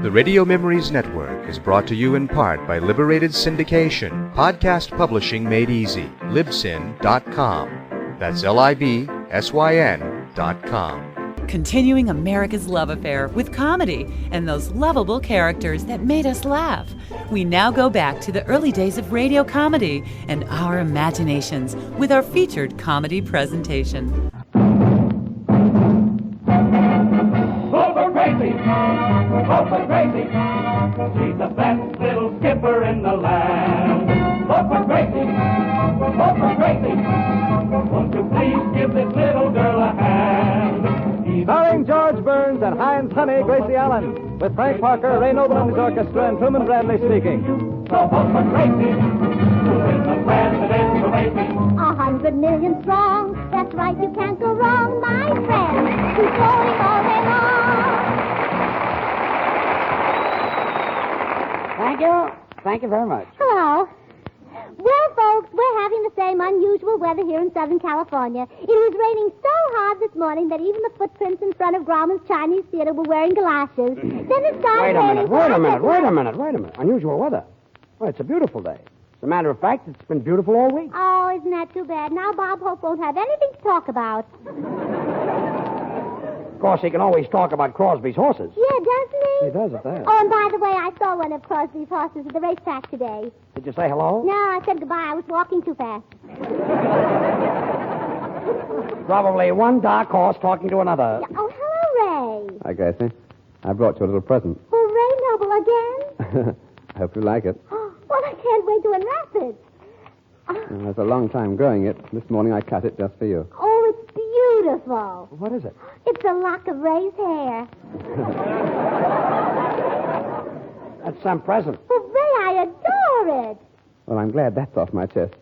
The Radio Memories Network is brought to you in part by Liberated Syndication, podcast publishing made easy, libsyn.com. That's LIBSYN.com. Continuing America's love affair with comedy and those lovable characters that made us laugh. We now go back to the early days of radio comedy and our imaginations with our featured comedy presentation. Clover Crazy! Clover Crazy! She's the best little skipper in the land. Clover Crazy! Clover Crazy! Won't you please give this little girl a hand? Starring George Burns and Heinz Honey, Gracie Allen, with Frank Parker, Ray Noble and his orchestra, and Truman Bradley speaking. So Clover Crazy! Who is the president of racing? 100 million strong. That's right, you can't go wrong, my friend. He's going all day long. Thank you. Thank you very much. Hello. Well, folks, we're having the same unusual weather here in Southern California. It was raining so hard this morning that even the footprints in front of Grauman's Chinese Theater were wearing galoshes. Then it started raining. Wait a minute. Unusual weather. Well, it's a beautiful day. As a matter of fact, it's been beautiful all week. Oh, isn't that too bad? Now Bob Hope won't have anything to talk about. Of course, he can always talk about Crosby's horses. Yeah, doesn't he? He does at that. Oh, and by the way, I saw one of Crosby's horses at the racetrack today. Did you say hello? No, I said goodbye. I was walking too fast. Probably one dark horse talking to another. Oh, hello, Ray. Hi, Gracie. I brought you a little present. Oh, Ray Noble again? I hope you like it. Well, I can't wait to unwrap it. It was a long time growing it. This morning I cut it just for you. Oh, it's beautiful. What is it? It's a lock of Ray's hair. That's some present. Well, Ray, I adore it. Well, I'm glad that's off my chest.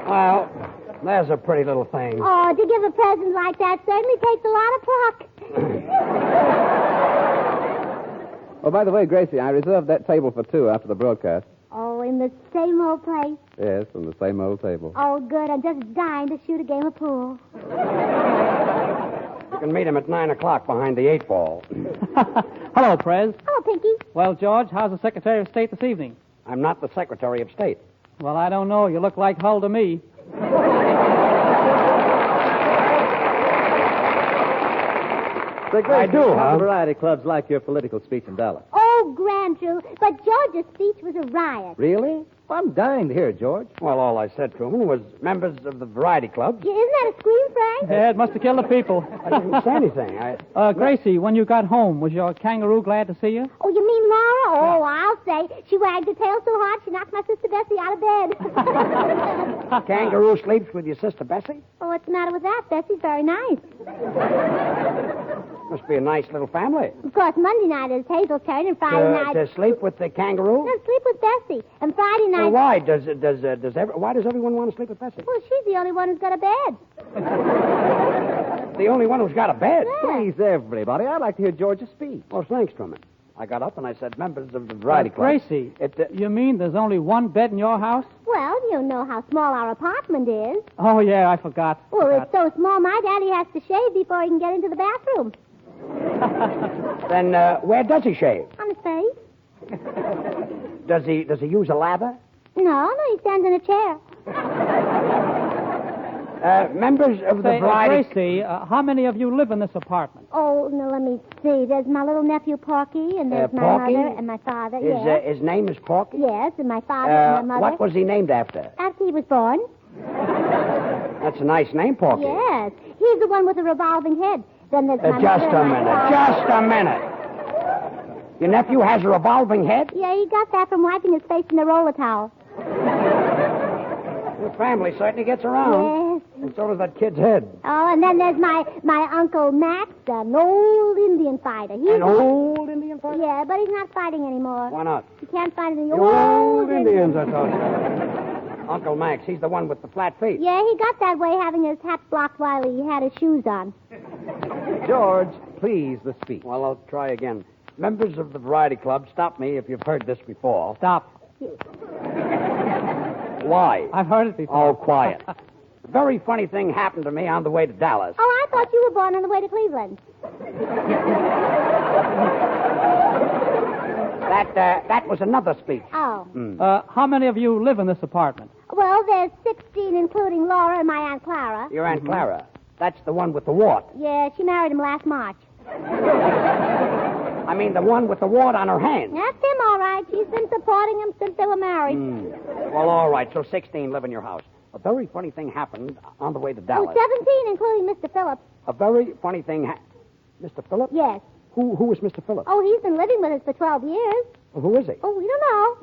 Well, there's a pretty little thing. Oh, to give a present like that certainly takes a lot of pluck. Oh, by the way, Gracie, I reserved that table for two after the broadcast. Oh, in the same old place? Yes, from the same old table. Oh, good. I'm just dying to shoot a game of pool. You can meet him at 9 o'clock behind the 8-ball. Hello, Prez. Hello, Pinky. Well, George, how's the Secretary of State this evening? I'm not the Secretary of State. Well, I don't know. You look like Hull to me. I do, huh? Variety clubs like your political speech in Dallas. Oh, grand, Drew. But George's speech was a riot. Really? I'm dying to hear it, George. Well, all I said, Truman, was members of the variety club. Yeah, isn't that a scream, Frank? Yeah, it must have killed the people. I didn't say anything. Gracie, when you got home, was your kangaroo glad to see you? Oh, you mean Laura? Oh, I'll say. She wagged her tail so hard she knocked my sister Bessie out of bed. Kangaroo sleeps with your sister Bessie? Oh, what's the matter with that? Bessie's very nice. Must be a nice little family. Of course, Monday night is Hazel's turn, and Friday night... To sleep with the kangaroo? No, sleep with Bessie. And Friday night... Well, why? Why does everyone want to sleep with Bessie? Well, she's the only one who's got a bed. The only one who's got a bed? Yeah. Please, everybody, I'd like to hear George's speech. Well, thanks, Truman. I got up and I said members of the variety club. Gracie, you mean there's only one bed in your house? Well, you know how small our apartment is. Oh, yeah, I forgot. Well, it's so small, my daddy has to shave before he can get into the bathroom. Then where does he shave? On his face. Does he use a lather? No, he stands in a chair. Members of the variety... Gracie, how many of you live in this apartment? Oh, no, let me see. There's my little nephew, Porky, and there's my Porky? mother and my father. Yes. His name is Porky? Yes, and my father and my mother. What was he named after? After he was born. That's a nice name, Porky. Yes. He's the one with the revolving head. Then there's my Just mother a and my minute. father. Just a minute. Your nephew has a revolving head? Yeah, he got that from wiping his face in the roller towel. Your family certainly gets around. Yes. And so does that kid's head. Oh, and then there's my Uncle Max, an old Indian fighter. An old Indian fighter? Yeah, but he's not fighting anymore. Why not? He can't fight in the The old Indians, I told you. Uncle Max, he's the one with the flat feet. Yeah, he got that way having his hat blocked while he had his shoes on. George, please, the speech. Well, I'll try again. Members of the variety club, stop me if you've heard this before. Stop. Why? I've heard it before. Oh, quiet. very funny thing happened to me on the way to Dallas. Oh, I thought you were born on the way to Cleveland. That was another speech. Oh. How many of you live in this apartment? Well, there's 16, including Laura and my Aunt Clara. Your Aunt Clara. That's the one with the wart. Yeah, she married him last March. I mean, the one with the wart on her hand. That's him, all right. She's been supporting him since they were married. Well, all right, so 16 live in your house. A very funny thing happened on the way to Dallas. 17, including Mr. Phillips. A very funny thing Mr. Phillips? Yes. Who is Mr. Phillips? Oh, he's been living with us for 12 years. Well, who is he? Oh, we don't know.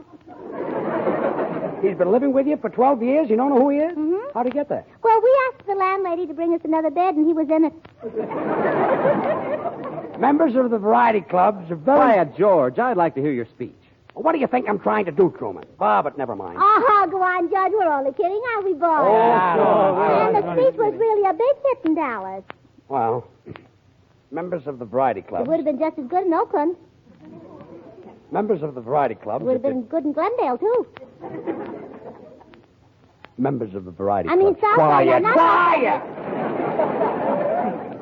He's been living with you for 12 years? You don't know who he is? Mm-hmm. How'd he get there? Well, we asked the landlady to bring us another bed, and he was in it. Members of the variety clubs are very... Quiet, George. I'd like to hear your speech. What do you think I'm trying to do, Truman? Ah, but never mind. Oh, go on, Judge. We're only kidding, aren't we, boys? Oh, and the speech was really a big hit in Dallas. Well, members of the variety It clubs... would have been just as good in Oakland. Members of the variety clubs... It would have been good in Glendale, too. Members of the variety I mean, clubs... Southside, not... Quiet!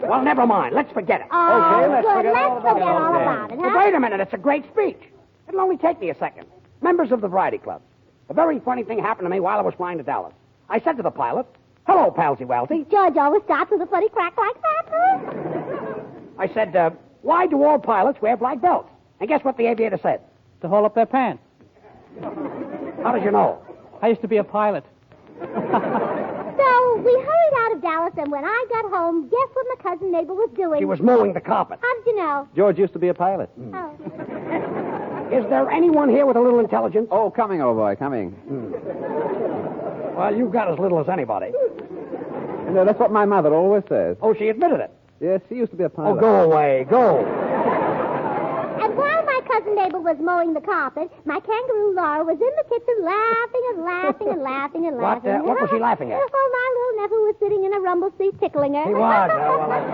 Well, never mind. Let's forget it. Oh, Okay, let's good. forget Let's all forget about all it. about it, Well, huh? wait a minute. It's a great speech. It'll only take me a second. Members of the variety clubs. A very funny thing happened to me while I was flying to Dallas. I said to the pilot, "Hello, Palsy Walsy." Judge always starts with a funny crack like that, huh? I said, "Why do all pilots wear black belts?" And guess what the aviator said? To hold up their pants. How did you know? I used to be a pilot. So we hurried out of Dallas, and when I got home, guess what my cousin Mabel was doing? She was mowing the carpet. How did you know? George used to be a pilot. Oh. Is there anyone here with a little intelligence? Oh, coming, old boy, coming. Well, you've got as little as anybody. No, that's what my mother always says. Oh, she admitted it. Yes, she used to be a Oh, pilot. go away. Go. And while my cousin Mabel was mowing the carpet, my kangaroo Laura was in the kitchen laughing and laughing and laughing and What, laughing. what was she laughing at? Oh, my little nephew was sitting in a rumble seat tickling her. He was. Well, that's...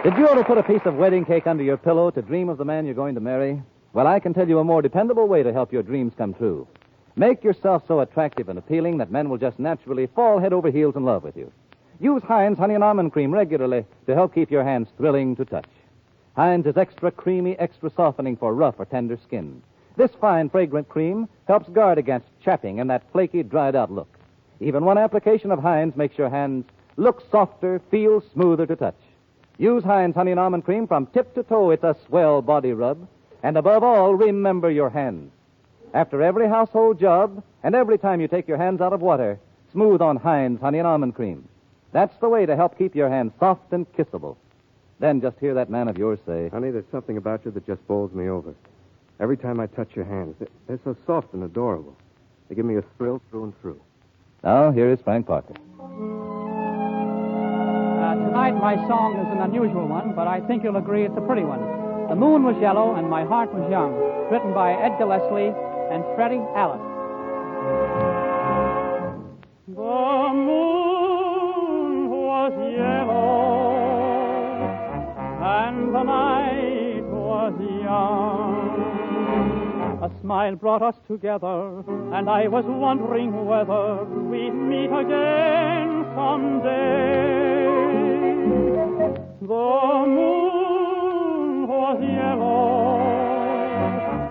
Did you ever put a piece of wedding cake under your pillow to dream of the man you're going to marry? Well, I can tell you a more dependable way to help your dreams come true. Make yourself so attractive and appealing that men will just naturally fall head over heels in love with you. Use Heinz Honey and Almond Cream regularly to help keep your hands thrilling to touch. Heinz is extra creamy, extra softening for rough or tender skin. This fine, fragrant cream helps guard against chapping and that flaky, dried-out look. Even one application of Heinz makes your hands look softer, feel smoother to touch. Use Heinz Honey and Almond Cream from tip to toe. It's a swell body rub. And above all, remember your hands. After every household job and every time you take your hands out of water, smooth on Heinz Honey and Almond Cream. That's the way to help keep your hands soft and kissable. Then just hear that man of yours say, "Honey, there's something about you that just bowls me over. Every time I touch your hands, they're so soft and adorable. They give me a thrill through and through." Now, here is Frank Parker. Tonight, my song is an unusual one, but I think you'll agree it's a pretty one. The moon was yellow and my heart was young. Written by Edgar Leslie and Freddie Allen. The moon was yellow and the night was young. A smile brought us together, and I was wondering whether we'd meet again someday. The moon was yellow,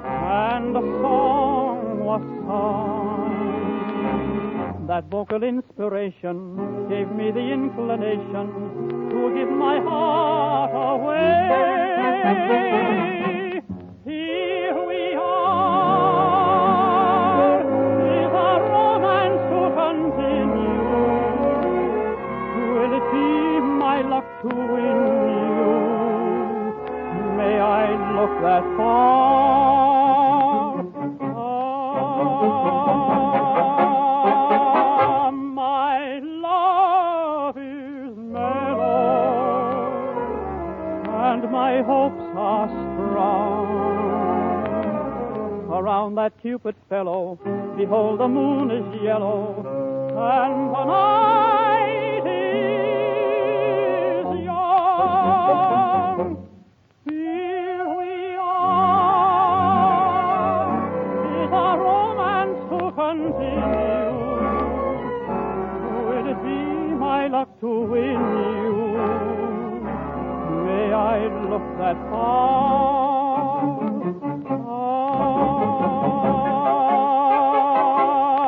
and the song was sung. That vocal inspiration gave me the inclination to give my heart away. Here we are, is our romance to continue? Will it be my luck to win you? May I look that far? My love is mellow, and my hopes are strong. Around that Cupid fellow, behold, the moon is yellow, and the night is young. Here we are, is a to win you. May I look that far?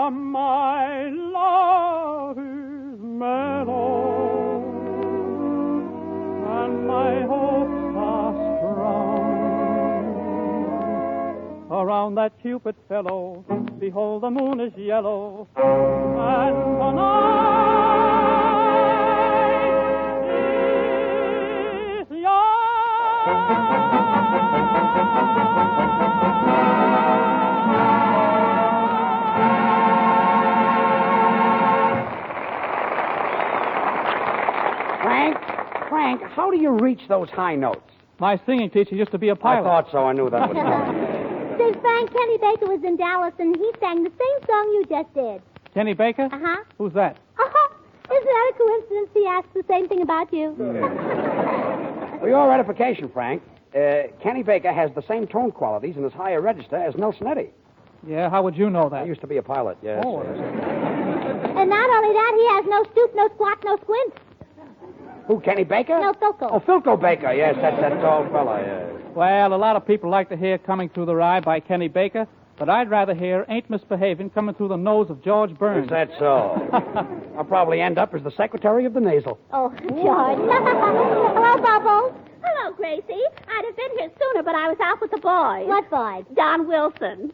Ah, my love is mellow, and my hopes are strong. Around that Cupid fellow, behold, the moon is yellow, and tonight is Frank, how do you reach those high notes? My singing teacher used to be a pilot. I thought so. I knew that was coming. Say, Frank, Kenny Baker was in Dallas, and he sang the same song you just did. Kenny Baker? Uh-huh. Who's that? Uh-huh. Isn't that a coincidence he asked the same thing about you? For your edification, Frank, Kenny Baker has the same tone qualities in his higher register as Nelson Eddy. Yeah, how would you know that? I used to be a pilot, yes. Oh. And not only that, he has no stoop, no squat, no squint. Who, Kenny Baker? No, Philco. Oh, Philco Baker, yes, that's that tall fella, yes. Well, a lot of people like to hear Coming Through the Rye by Kenny Baker, but I'd rather hear Ain't Misbehaving coming through the nose of George Burns. Is that so? I'll probably end up as the secretary of the nasal. Oh, George. Hello, Bubbles. Hello, Gracie. I'd have been here sooner, but I was out with the boys. What boy? Don Wilson.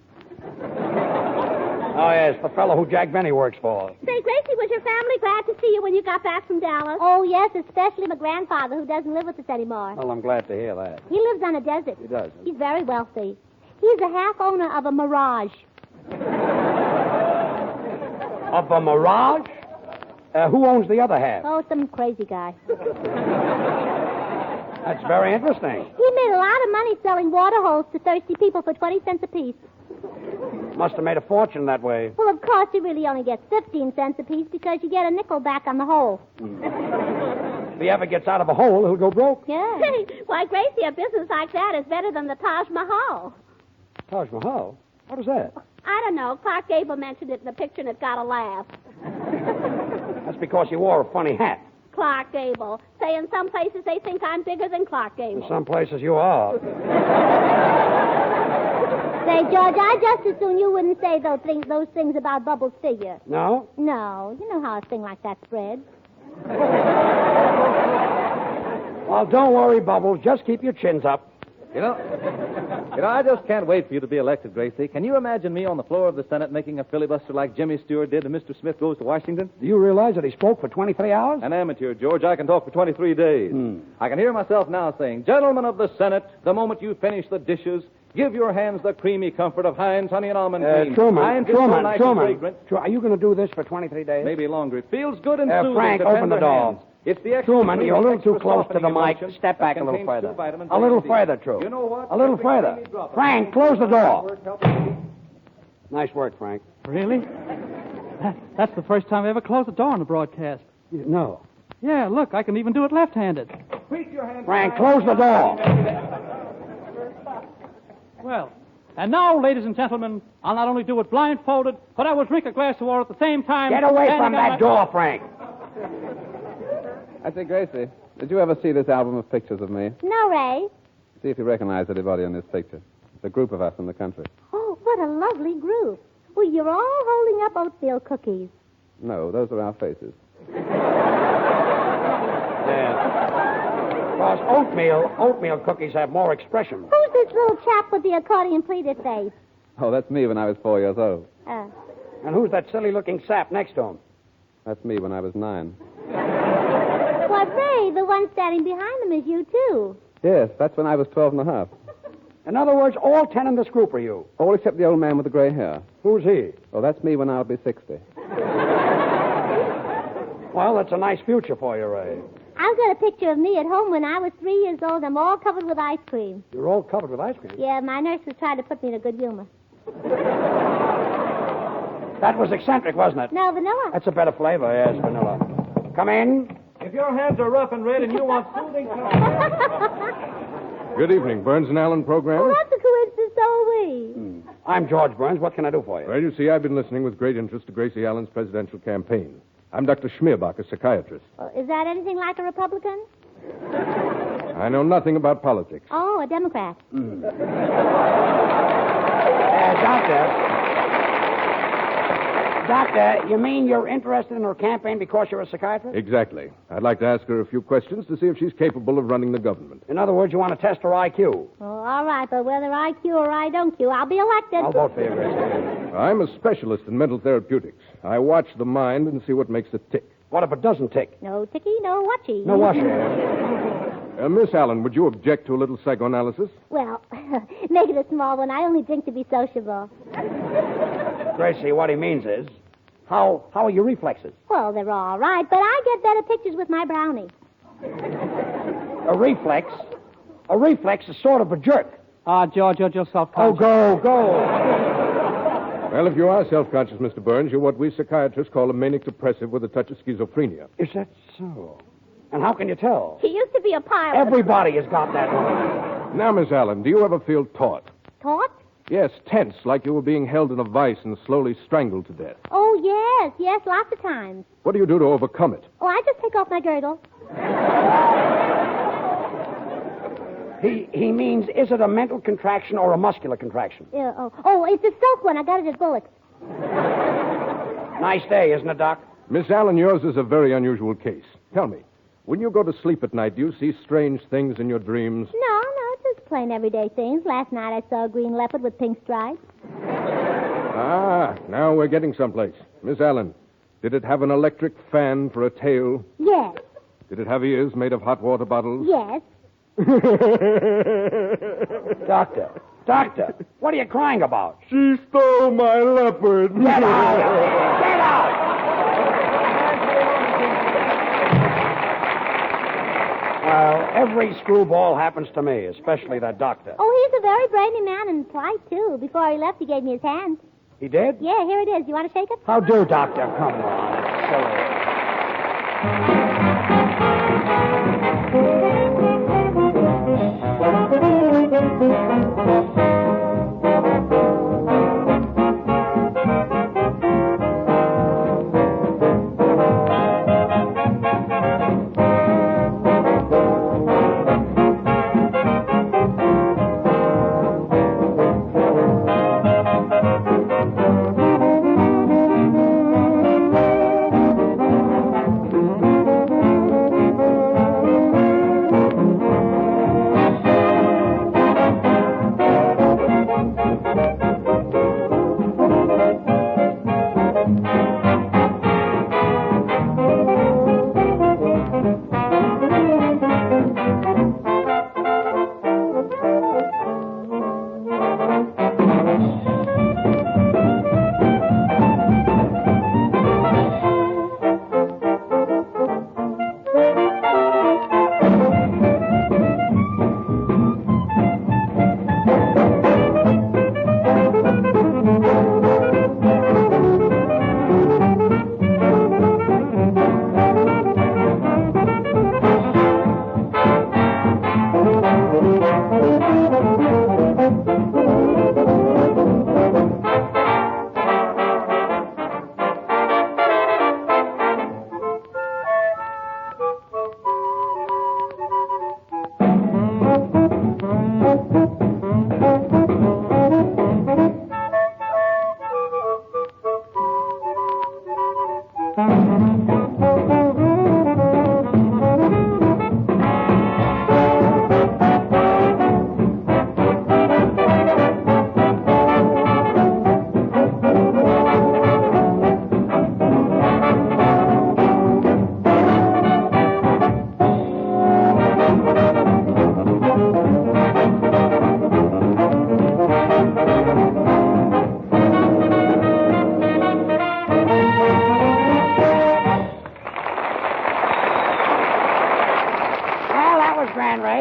Oh, yes, the fellow who Jack Benny works for. Say, Gracie, was your family glad to see you when you got back from Dallas? Oh, yes, especially my grandfather, who doesn't live with us anymore. Well, I'm glad to hear that. He lives on a desert. He does. He's very wealthy. He's a half owner of a Mirage. Of a Mirage? Who owns the other half? Oh, some crazy guy. That's very interesting. He made a lot of money selling water holes to thirsty people for 20 cents apiece. Must have made a fortune that way. Well, of course, he really only gets 15 cents apiece because you get a nickel back on the hole. If he ever gets out of a hole, he'll go broke. Yeah. Why, Gracie, a business like that is better than the Taj Mahal. Taj Mahal? What is that? I don't know. Clark Gable mentioned it in the picture and it got a laugh. That's because you wore a funny hat. Clark Gable. Say, in some places they think I'm bigger than Clark Gable. In some places you are. Say, George, I just as soon you wouldn't say those things about Bubbles' figure. No? No. You know how a thing like that spreads. Well, don't worry, Bubbles. Just keep your chins up. You know, I just can't wait for you to be elected, Gracie. Can you imagine me on the floor of the Senate making a filibuster like Jimmy Stewart did to Mr. Smith Goes to Washington? Do you realize that he spoke for 23 hours? An amateur, George. I can talk for 23 days. I can hear myself now saying, Gentlemen of the Senate, the moment you finish the dishes, give your hands the creamy comfort of Heinz Honey and Almond Cream. Truman, Heinz is so nice and fragrant. Are you going to do this for 23 days? Maybe longer. It feels good and soothing Frank, to open the tender door. hands. It's the extra Truman, creamy, you're a little too extra close to the softening mic. emulsion Step back that a little contains further. two vitamins A little A and D. further, True. You know what? A little further. Frank, close the door. Help. Nice work, Frank. Really? That's the first time I ever closed a door on a broadcast. No. Yeah, look, I can even do it left-handed. Frank, close the door. Well, and now, ladies and gentlemen, I'll not only do it blindfolded, but I will drink a glass of water at the same time. Get away standing from on that my- door, Frank. I say, Gracie, did you ever see this album of pictures of me? No, Ray. See if you recognize anybody in this picture. It's a group of us in the country. Oh, what a lovely group. Well, you're all holding up oatmeal cookies. No, those are our faces. Yeah. Because oatmeal cookies have more expression. Who's this little chap with the accordion pleated face? Oh, that's me when I was 4 years old. And who's that silly-looking sap next to him? That's me when I was 9. Why, Ray, the one standing behind them is you, too. Yes, that's when I was 12 and a half. In other words, all 10 in this group are you. All except the old man with the gray hair. Who's he? Oh, that's me when I'll be 60. Well, that's a nice future for you, Ray. I've got a picture of me at home when I was 3 years old. I'm all covered with ice cream. You're all covered with ice cream. Yeah, my nurse was trying to put me in a good humor. That was eccentric, wasn't it? No, vanilla. That's a better flavor, yes, vanilla. Come in. If your hands are rough and red and you want soothing... Good evening, Burns and Allen program. Oh, that's a coincidence, so are we. I'm George Burns. What can I do for you? Well, you see, I've been listening with great interest to Gracie Allen's presidential campaign. I'm Dr. Schmierbach, a psychiatrist. Is that anything like a Republican? I know nothing about politics. Oh, a Democrat. Doctor, you mean you're interested in her campaign because you're a psychiatrist? Exactly. I'd like to ask her a few questions to see if she's capable of running the government. In other words, you want to test her IQ? Oh, all right, but whether I Q or I don't Q, I'll be elected. I'll vote for you, Gracie. I'm a specialist in mental therapeutics. I watch the mind and see what makes it tick. What if it doesn't tick? No ticky, no watchy. No washy. Miss Allen, would you object to a little psychoanalysis? Well, make it a small one. I only drink to be sociable. Gracie, what he means is, how are your reflexes? Well, they're all right, but I get better pictures with my brownie. A reflex is sort of a jerk. George, you're just self-conscious. Oh, go. Well, if you are self-conscious, Mr. Burns, you're what we psychiatrists call a manic depressive with a touch of schizophrenia. Is that so? And how can you tell? He used to be a pilot. Everybody has got that one. Now, Miss Allen, do you ever feel taut? Taut? Yes, tense, like you were being held in a vice and slowly strangled to death. Oh, yes, lots of times. What do you do to overcome it? Oh, I just take off my girdle. He means, is it a mental contraction or a muscular contraction? It's a silk one. I got it at Bullock's. Nice day, isn't it, Doc? Miss Allen, yours is a very unusual case. Tell me, when you go to sleep at night, do you see strange things in your dreams? No, just plain everyday things. Last night I saw a green leopard with pink stripes. Now we're getting someplace. Miss Allen, did it have an electric fan for a tail? Yes. Did it have ears made of hot water bottles? Yes. Doctor, what are you crying about? She stole my leopard. Get out! Well, every screwball happens to me, especially that doctor. Oh, he's a very brainy man and polite, too. Before he left, he gave me his hand. He did? Yeah, here it is. You want to shake it? How do, Doctor? Come on. It's silly.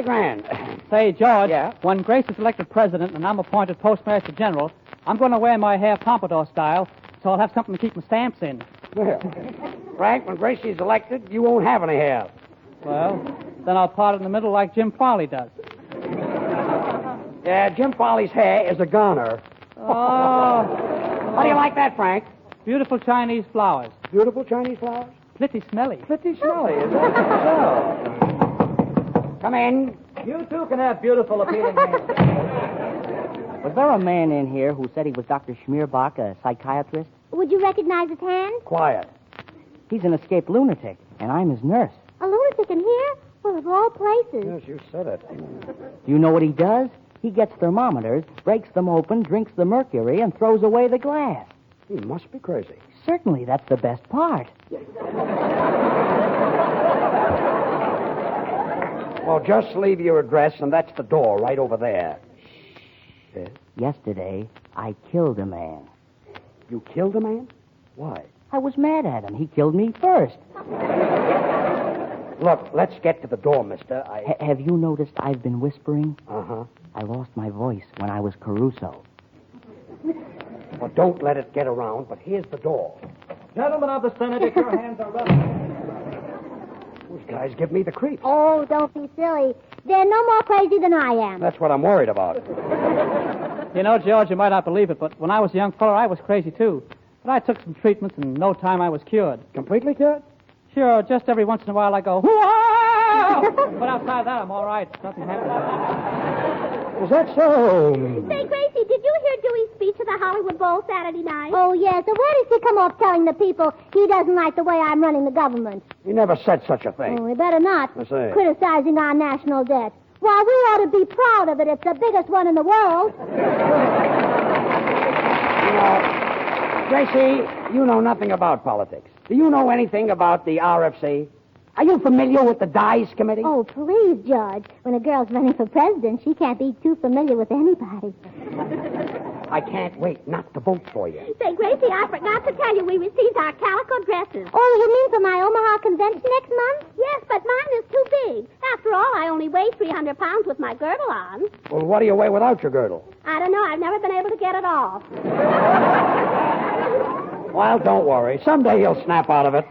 Grand. Say, George, Yeah? when Grace is elected president and I'm appointed postmaster general, I'm going to wear my hair pompadour style, so I'll have something to keep my stamps in. Well, Frank, when Gracie's elected, you won't have any hair. Well, then I'll part it in the middle like Jim Farley does. Yeah, Jim Farley's hair is a goner. Oh. How do you like that, Frank? Beautiful Chinese flowers. Beautiful Chinese flowers? Flitty Smelly. Pretty smelly, is that so? Come in. You too can have beautiful, appealing names. Was there a man in here who said he was Dr. Schmierbach, a psychiatrist? Would you recognize his hand? Quiet. He's an escaped lunatic, and I'm his nurse. A lunatic in here? Well, of all places. Yes, you said it. Do you know what he does? He gets thermometers, breaks them open, drinks the mercury, and throws away the glass. He must be crazy. Certainly, that's the best part. Well, just leave your address, and that's the door right over there. Yes? Yesterday, I killed a man. You killed a man? Why? I was mad at him. He killed me first. Look, let's get to the door, mister. Have you noticed I've been whispering? Uh-huh. I lost my voice when I was Caruso. Well, don't let it get around, but here's the door. Gentlemen of the Senate, if your hands are ready. Those guys give me the creeps. Oh, don't be silly. They're no more crazy than I am. That's what I'm worried about. You know, George, you might not believe it, but when I was a young fellow, I was crazy, too. But I took some treatments, and in no time I was cured. Completely cured? Sure, just every once in a while I go, whoa! But outside that, I'm all right. Nothing happens. Is that so? Say, Gracie, did you hear Dewey's speech at the Hollywood Bowl Saturday night? Oh, yes. So where does he come off telling the people he doesn't like the way I'm running the government? He never said such a thing. Oh, we better not. I see. Criticizing our national debt. Why, we ought to be proud of it. It's the biggest one in the world. Gracie, you know nothing about politics. Do you know anything about the RFC? Are you familiar with the Dice Committee? Oh, please, George. When a girl's running for president, she can't be too familiar with anybody. I can't wait not to vote for you. Say, Gracie, I forgot to tell you we received our calico dresses. Oh, you mean for my Omaha convention next month? Yes, but mine is too big. After all, I only weigh 300 pounds with my girdle on. Well, what do you weigh without your girdle? I don't know. I've never been able to get it off. Well, don't worry. Someday he'll snap out of it.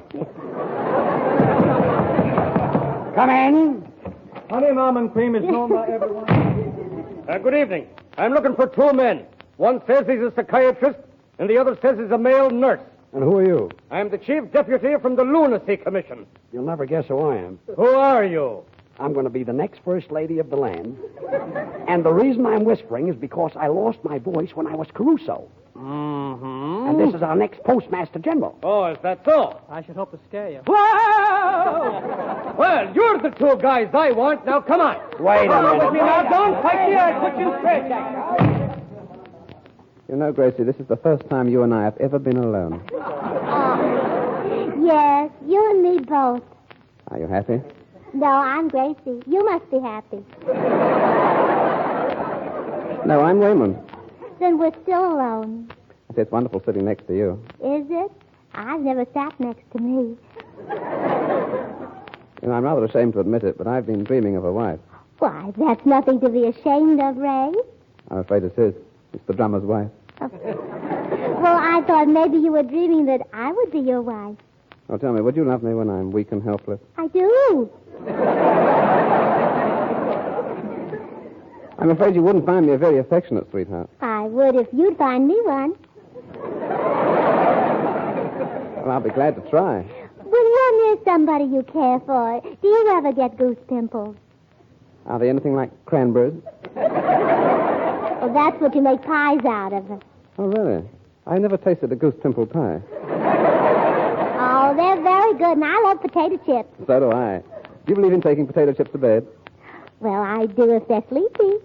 Come in. Honey and almond cream is known by everyone. Good evening. I'm looking for two men. One says he's a psychiatrist, and the other says he's a male nurse. And who are you? I'm the chief deputy from the Lunacy Commission. You'll never guess who I am. Who are you? I'm going to be the next first lady of the land. And the reason I'm whispering is because I lost my voice when I was Caruso. Mm-hmm. And this is our next postmaster general. Oh, is that so? I should hope to scare you. Whoa! Well, you're the two guys I want. Now, come on. Wait a minute. With me now. Don't fight me. I'll put you straight. You know, Gracie, this is the first time you and I have ever been alone. Yes, you and me both. Are you happy? No, I'm Gracie. You must be happy. No, I'm Raymond. Then we're still alone. It's wonderful sitting next to you. Is it? I've never sat next to me. You know, I'm rather ashamed to admit it, but I've been dreaming of a wife. Why, that's nothing to be ashamed of, Ray. I'm afraid it is. It's the drummer's wife. Well, I thought maybe you were dreaming that I would be your wife. Oh, tell me, would you love me when I'm weak and helpless? I do. I'm afraid you wouldn't find me a very affectionate sweetheart. I would if you'd find me one. Well, I'll be glad to try. When you're near somebody you care for, do you ever get goose pimples? Are they anything like cranberries? Well, that's what you make pies out of. Oh, really? I never tasted a goose pimple pie. Oh, they're very good, and I love potato chips. So do I. Do you believe in taking potato chips to bed? Well, I do if they're sleepy.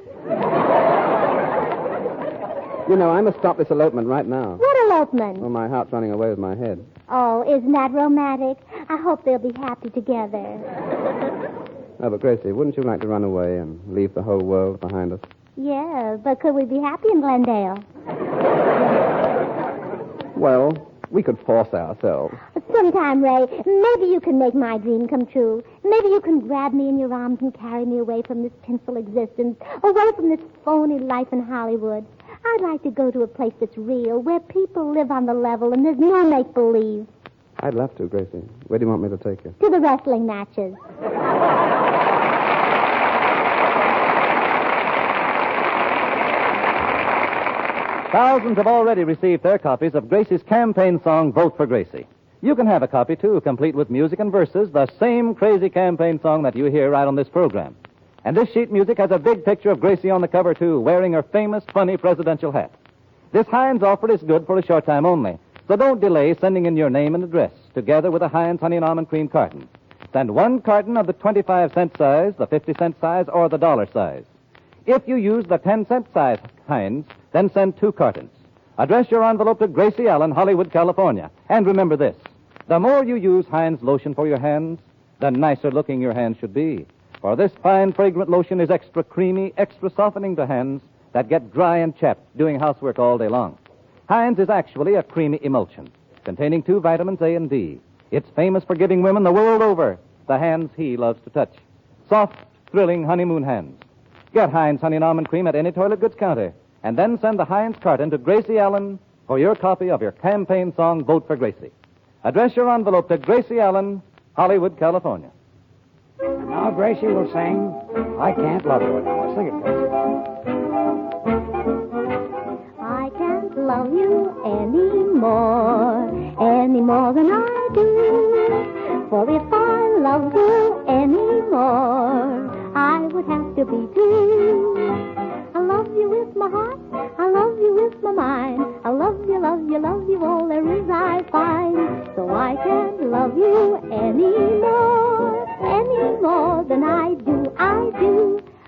You know, I must stop this elopement right now. What elopement? Well, my heart's running away with my head. Oh, isn't that romantic? I hope they'll be happy together. Oh, but Gracie, wouldn't you like to run away and leave the whole world behind us? Yeah, but could we be happy in Glendale? Well, we could force ourselves. Sometime, Ray, maybe you can make my dream come true. Maybe you can grab me in your arms and carry me away from this tinsel existence, away from this phony life in Hollywood. I'd like to go to a place that's real, where people live on the level and there's no make-believe. I'd love to, Gracie. Where do you want me to take you? To the wrestling matches. Thousands have already received their copies of Gracie's campaign song, Vote for Gracie. You can have a copy, too, complete with music and verses, the same crazy campaign song that you hear right on this program. And this sheet music has a big picture of Gracie on the cover, too, wearing her famous, funny presidential hat. This Heinz offer is good for a short time only, so don't delay sending in your name and address, together with a Heinz Honey and Almond Cream carton. Send one carton of the 25-cent size, the 50-cent size, or the dollar size. If you use the 10-cent size Heinz, then send 2 cartons. Address your envelope to Gracie Allen, Hollywood, California. And remember this, the more you use Heinz lotion for your hands, the nicer looking your hands should be. For this fine, fragrant lotion is extra creamy, extra softening to hands that get dry and chapped doing housework all day long. Heinz is actually a creamy emulsion containing 2 vitamins A and D. It's famous for giving women the world over the hands he loves to touch. Soft, thrilling honeymoon hands. Get Heinz Honey and Almond Cream at any toilet goods counter, and then send the Heinz carton to Gracie Allen for your copy of your campaign song, Vote for Gracie. Address your envelope to Gracie Allen, Hollywood, California. Now Gracie will sing I Can't Love You Anymore. Sing it, Gracie. I can't love you any more than I do. For if I loved you any more, I would have to be two. I love you with my heart, I love you with my mind. I love you, love you, love you, all there is I find. So I can't love you any more than I do.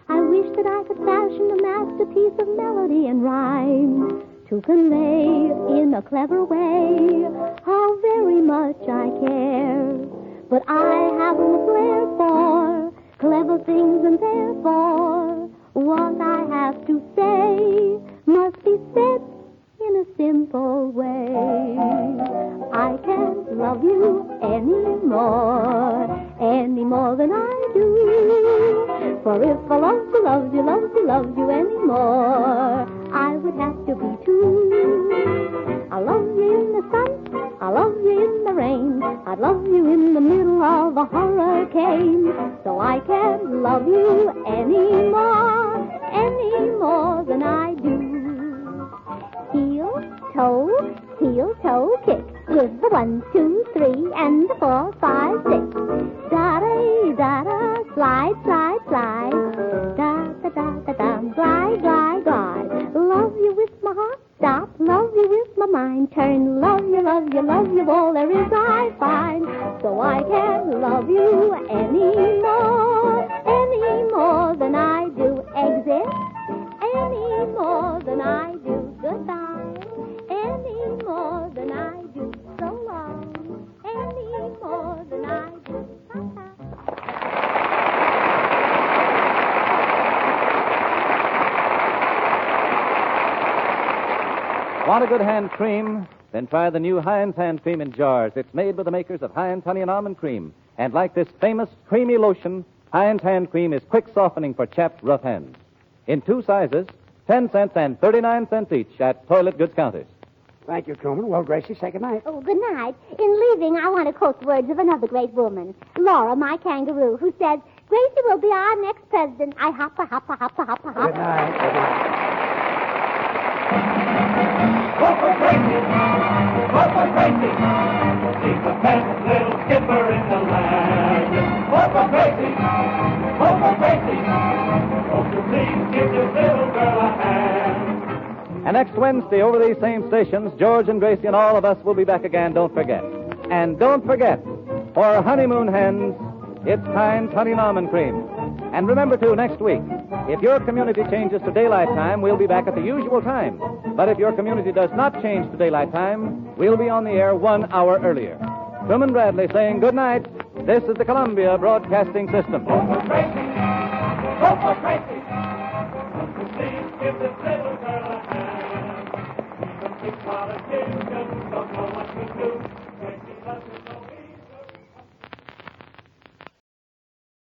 I wish that I could fashion a masterpiece of melody and rhyme to convey in a clever way how very much I care. But I haven't a flair for clever things, and therefore what I have to say must be said in a simple way. I can't love you any more than I do. For if I loved you anymore, I would have to be two. I love you in the sun, I love you in the rain, I'd love you in the middle of a hurricane. So I can't love you any more than I do. Heel, toe, kick with the 1, 2, 3, and the 4, 5, 6. Da-da, da-da, slide, slide, slide. Da-da-da-da-da, glide, glide, glide. Love you with my heart, stop. Love you with my mind, turn. Love you, love you, love you, all there is I find. So I can't love you any more than I do. Exit, any more than I do. Goodbye, any more than I do. So long, any more than I do. Want a good hand cream? Then try the new Heinz hand cream in jars. It's made by the makers of Heinz Honey and Almond Cream. And like this famous creamy lotion, Heinz hand cream is quick softening for chapped, rough hands. In 2 sizes, 10 cents and 39 cents each at toilet goods counters. Thank you, Truman. Well, Gracie, say goodnight. Oh, good night. In leaving, I want to quote the words of another great woman, Laura, my kangaroo, who says, Gracie will be our next president. I hoppa, hoppa, hoppa, hoppa, hoppa. Good night. Good night. Vote for Gracie! Vote for Gracie! She's the best little skipper in the land. Vote for Gracie! Vote for Gracie! Won't you please give this little girl a hand? And next Wednesday, over these same stations, George and Gracie and all of us will be back again, don't forget. And don't forget, for honeymoon hens, it's Heinz Honey and Almond Cream. And remember, too, next week, if your community changes to daylight time, we'll be back at the usual time. But if your community does not change to daylight time, we'll be on the air 1 hour earlier. Truman Bradley saying good night. This is the Columbia Broadcasting System. Vote for Gracie! Vote for Gracie! Won't you please give this little girl a hand? Even big politicians